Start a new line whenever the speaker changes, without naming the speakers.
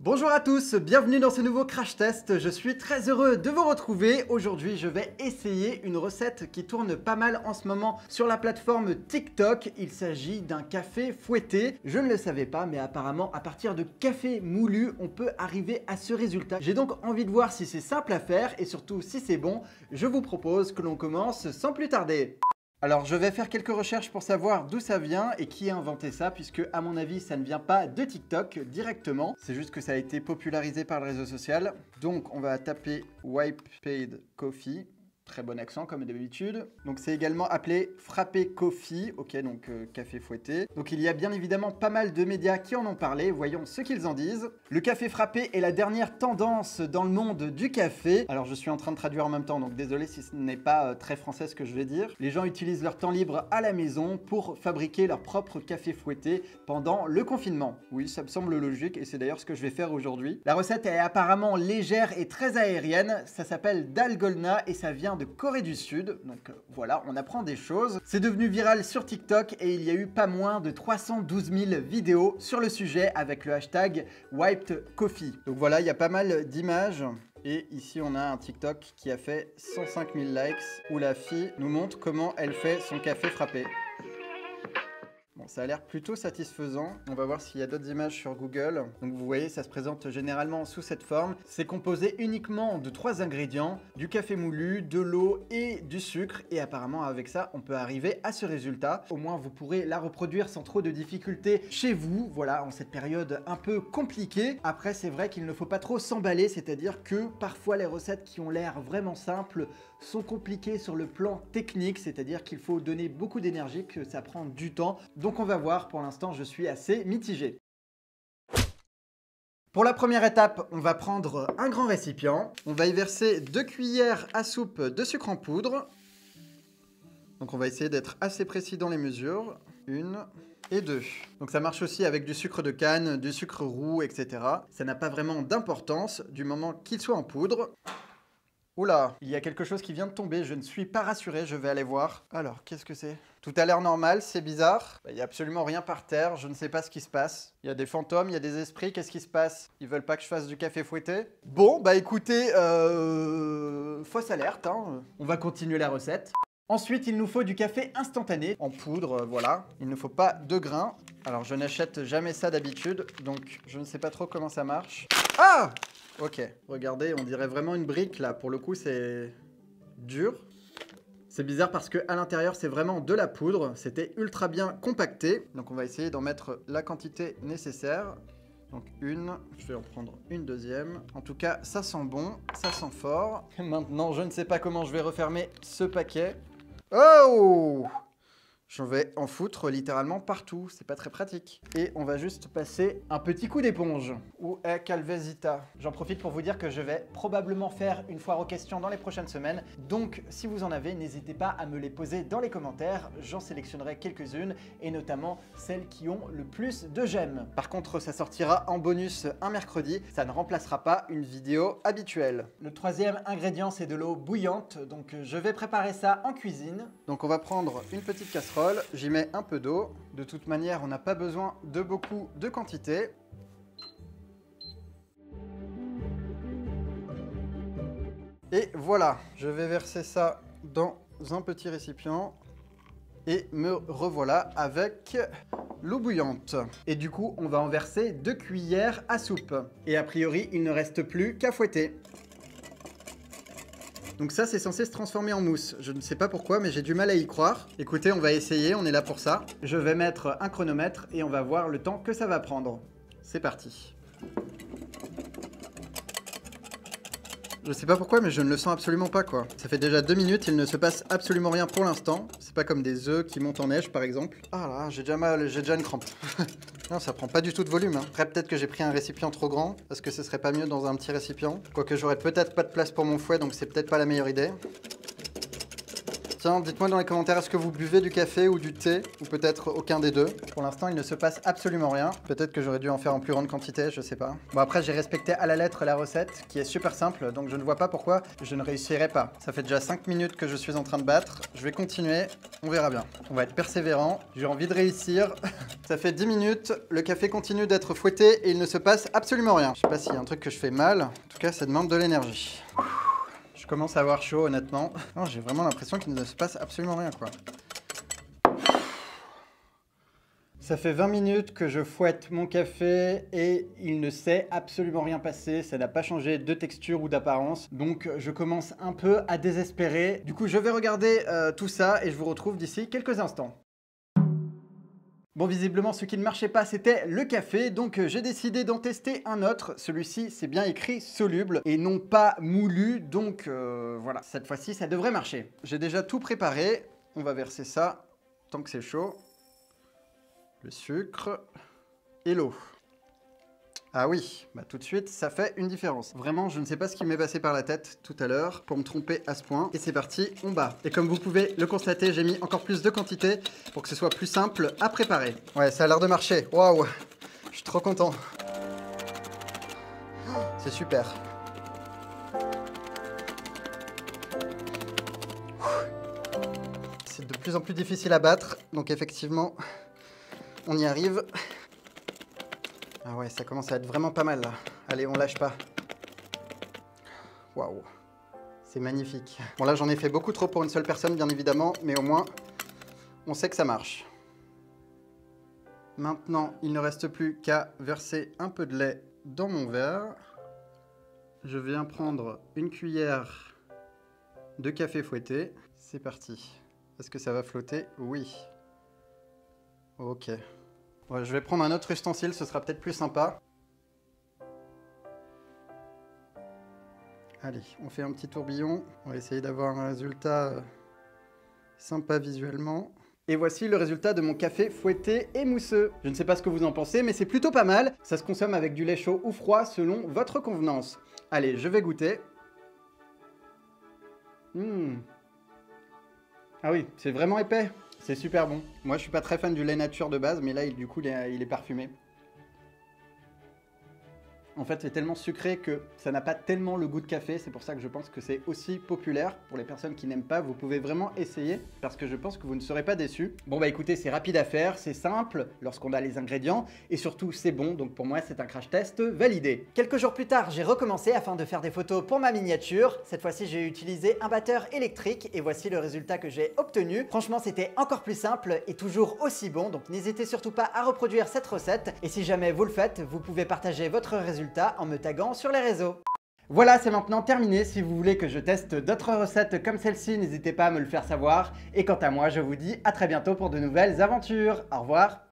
Bonjour à tous, bienvenue dans ce nouveau crash test. Je suis très heureux de vous retrouver. Aujourd'hui, je vais essayer une recette qui tourne pas mal en ce moment sur la plateforme TikTok. Il s'agit d'un café fouetté. Je ne le savais pas, mais apparemment, à partir de café moulu, on peut arriver à ce résultat. J'ai donc envie de voir si c'est simple à faire et surtout si c'est bon. Je vous propose que l'on commence sans plus tarder. Alors je vais faire quelques recherches pour savoir d'où ça vient et qui a inventé ça, puisque à mon avis ça ne vient pas de TikTok directement, c'est juste que ça a été popularisé par le réseau social. Donc on va taper Wipe Paid Coffee, très bon accent comme d'habitude. Donc c'est également appelé Frappé Coffee, ok, donc café fouetté. Donc il y a bien évidemment pas mal de médias qui en ont parlé, voyons ce qu'ils en disent. Le café frappé est la dernière tendance dans le monde du café. Alors je suis en train de traduire en même temps, donc désolé si ce n'est pas très français ce que je vais dire. Les gens utilisent leur temps libre à la maison pour fabriquer leur propre café fouetté pendant le confinement. Oui, ça me semble logique et c'est d'ailleurs ce que je vais faire aujourd'hui. La recette est apparemment légère et très aérienne. Ça s'appelle dalgona et ça vient de Corée du Sud. Donc voilà, on apprend des choses. C'est devenu viral sur TikTok et il y a eu pas moins de 312 000 vidéos sur le sujet avec le hashtag Wiped Coffee. Donc voilà, il y a pas mal d'images. Et ici, on a un TikTok qui a fait 105 000 likes où la fille nous montre comment elle fait son café frappé. Bon, ça a l'air plutôt satisfaisant. On va voir s'il y a d'autres images sur Google. Donc vous voyez, ça se présente généralement sous cette forme. C'est composé uniquement de 3 ingrédients, du café moulu, de l'eau et du sucre. Et apparemment avec ça, on peut arriver à ce résultat. Au moins, vous pourrez la reproduire sans trop de difficultés chez vous. Voilà, en cette période un peu compliquée. Après, c'est vrai qu'il ne faut pas trop s'emballer, c'est-à-dire que parfois les recettes qui ont l'air vraiment simples sont compliquées sur le plan technique, c'est-à-dire qu'il faut donner beaucoup d'énergie, que ça prend du temps. Donc on va voir, pour l'instant je suis assez mitigé. Pour la première étape, on va prendre un grand récipient. On va y verser 2 cuillères à soupe de sucre en poudre. Donc on va essayer d'être assez précis dans les mesures. 1 et 2. Donc ça marche aussi avec du sucre de canne, du sucre roux, etc. Ça n'a pas vraiment d'importance du moment qu'il soit en poudre. Oula, il y a quelque chose qui vient de tomber, je ne suis pas rassuré, je vais aller voir. Alors, qu'est-ce que c'est? Tout a l'air normal, c'est bizarre. Il n'y a absolument rien par terre, je ne sais pas ce qui se passe. Il y a des fantômes, il y a des esprits, qu'est-ce qui se passe? Ils veulent pas que je fasse du café fouetté? Bon, bah écoutez, fausse alerte, hein. On va continuer la recette. Ensuite, il nous faut du café instantané, en poudre, voilà. Il ne faut pas de grains. Alors, je n'achète jamais ça d'habitude, donc je ne sais pas trop comment ça marche. Ah! Ok, regardez, on dirait vraiment une brique là, pour le coup c'est dur. C'est bizarre parce que à l'intérieur c'est vraiment de la poudre, c'était ultra bien compacté. Donc on va essayer d'en mettre la quantité nécessaire. Donc une, je vais en prendre une deuxième. En tout cas, ça sent bon, ça sent fort. Maintenant, je ne sais pas comment je vais refermer ce paquet. Oh! J'en vais en foutre littéralement partout, c'est pas très pratique. Et on va juste passer un petit coup d'éponge. Où est Calvezita? J'en profite pour vous dire que je vais probablement faire une foire aux questions dans les prochaines semaines. Donc si vous en avez, n'hésitez pas à me les poser dans les commentaires. J'en sélectionnerai quelques-unes et notamment celles qui ont le plus de j'aime. Par contre, ça sortira en bonus un mercredi. Ça ne remplacera pas une vidéo habituelle. Le troisième ingrédient, c'est de l'eau bouillante. Donc je vais préparer ça en cuisine. Donc on va prendre une petite casserole. J'y mets un peu d'eau. De toute manière, on n'a pas besoin de beaucoup de quantité. Et voilà, je vais verser ça dans un petit récipient. Et me revoilà avec l'eau bouillante. Et du coup, on va en verser 2 cuillères à soupe. Et a priori, il ne reste plus qu'à fouetter. Donc ça, c'est censé se transformer en mousse. Je ne sais pas pourquoi, mais j'ai du mal à y croire. Écoutez, on va essayer, on est là pour ça. Je vais mettre un chronomètre et on va voir le temps que ça va prendre. C'est parti. Je sais pas pourquoi, mais je ne le sens absolument pas, quoi. Ça fait déjà 2 minutes, il ne se passe absolument rien pour l'instant. C'est pas comme des œufs qui montent en neige, par exemple. Ah là, j'ai déjà mal, j'ai déjà une crampe. Non, ça prend pas du tout de volume. Hein. Après, peut-être que j'ai pris un récipient trop grand. Est-ce que ce serait pas mieux dans un petit récipient? Quoique j'aurais peut-être pas de place pour mon fouet, donc c'est peut-être pas la meilleure idée. Tiens, dites-moi dans les commentaires, est-ce que vous buvez du café ou du thé? Ou peut-être aucun des deux? Pour l'instant, il ne se passe absolument rien. Peut-être que j'aurais dû en faire en plus grande quantité, je sais pas. Bon, après, j'ai respecté à la lettre la recette, qui est super simple, donc je ne vois pas pourquoi je ne réussirais pas. Ça fait déjà 5 minutes que je suis en train de battre. Je vais continuer, on verra bien. On va être persévérant, j'ai envie de réussir. Ça fait 10 minutes, le café continue d'être fouetté et il ne se passe absolument rien. Je sais pas s'il y a un truc que je fais mal, en tout cas ça demande de l'énergie. Je commence à avoir chaud honnêtement. Non, j'ai vraiment l'impression qu'il ne se passe absolument rien quoi. Ça fait 20 minutes que je fouette mon café et il ne s'est absolument rien passé. Ça n'a pas changé de texture ou d'apparence. Donc je commence un peu à désespérer. Du coup, je vais regarder tout ça et je vous retrouve d'ici quelques instants. Bon, visiblement, ce qui ne marchait pas, c'était le café. Donc j'ai décidé d'en tester un autre. Celui-ci, c'est bien écrit soluble et non pas moulu. Donc voilà, cette fois-ci, ça devrait marcher. J'ai déjà tout préparé. On va verser ça tant que c'est chaud. Le sucre et l'eau. Ah oui, bah tout de suite, ça fait une différence. Vraiment, je ne sais pas ce qui m'est passé par la tête tout à l'heure pour me tromper à ce point. Et c'est parti, on bat. Et comme vous pouvez le constater, j'ai mis encore plus de quantité pour que ce soit plus simple à préparer. Ouais, ça a l'air de marcher. Waouh, je suis trop content. C'est super. C'est de plus en plus difficile à battre, donc effectivement... On y arrive. Ah ouais, ça commence à être vraiment pas mal là. Allez, on lâche pas. Waouh. C'est magnifique. Bon là, j'en ai fait beaucoup trop pour une seule personne, bien évidemment, mais au moins, on sait que ça marche. Maintenant, il ne reste plus qu'à verser un peu de lait dans mon verre. Je viens prendre une cuillère de café fouetté. C'est parti. Est-ce que ça va flotter? Oui. Ok. Ouais, je vais prendre un autre ustensile, ce sera peut-être plus sympa. Allez, on fait un petit tourbillon. On va essayer d'avoir un résultat sympa visuellement. Et voici le résultat de mon café fouetté et mousseux. Je ne sais pas ce que vous en pensez, mais c'est plutôt pas mal. Ça se consomme avec du lait chaud ou froid selon votre convenance. Allez, je vais goûter. Ah oui, c'est vraiment épais. C'est super bon. Moi, je suis pas très fan du lait nature de base, mais là, du coup, il est parfumé. En fait, c'est tellement sucré que ça n'a pas tellement le goût de café. C'est pour ça que je pense que c'est aussi populaire. Pour les personnes qui n'aiment pas, vous pouvez vraiment essayer parce que je pense que vous ne serez pas déçus. Bon bah écoutez, c'est rapide à faire, c'est simple lorsqu'on a les ingrédients et surtout c'est bon. Donc pour moi, c'est un crash test validé. Quelques jours plus tard, j'ai recommencé afin de faire des photos pour ma miniature. Cette fois-ci, j'ai utilisé un batteur électrique et voici le résultat que j'ai obtenu. Franchement, c'était encore plus simple et toujours aussi bon. Donc n'hésitez surtout pas à reproduire cette recette. Et si jamais vous le faites, vous pouvez partager votre résultat en me taguant sur les réseaux. Voilà, c'est maintenant terminé. Si vous voulez que je teste d'autres recettes comme celle-ci, n'hésitez pas à me le faire savoir. Et quant à moi, je vous dis à très bientôt pour de nouvelles aventures. Au revoir.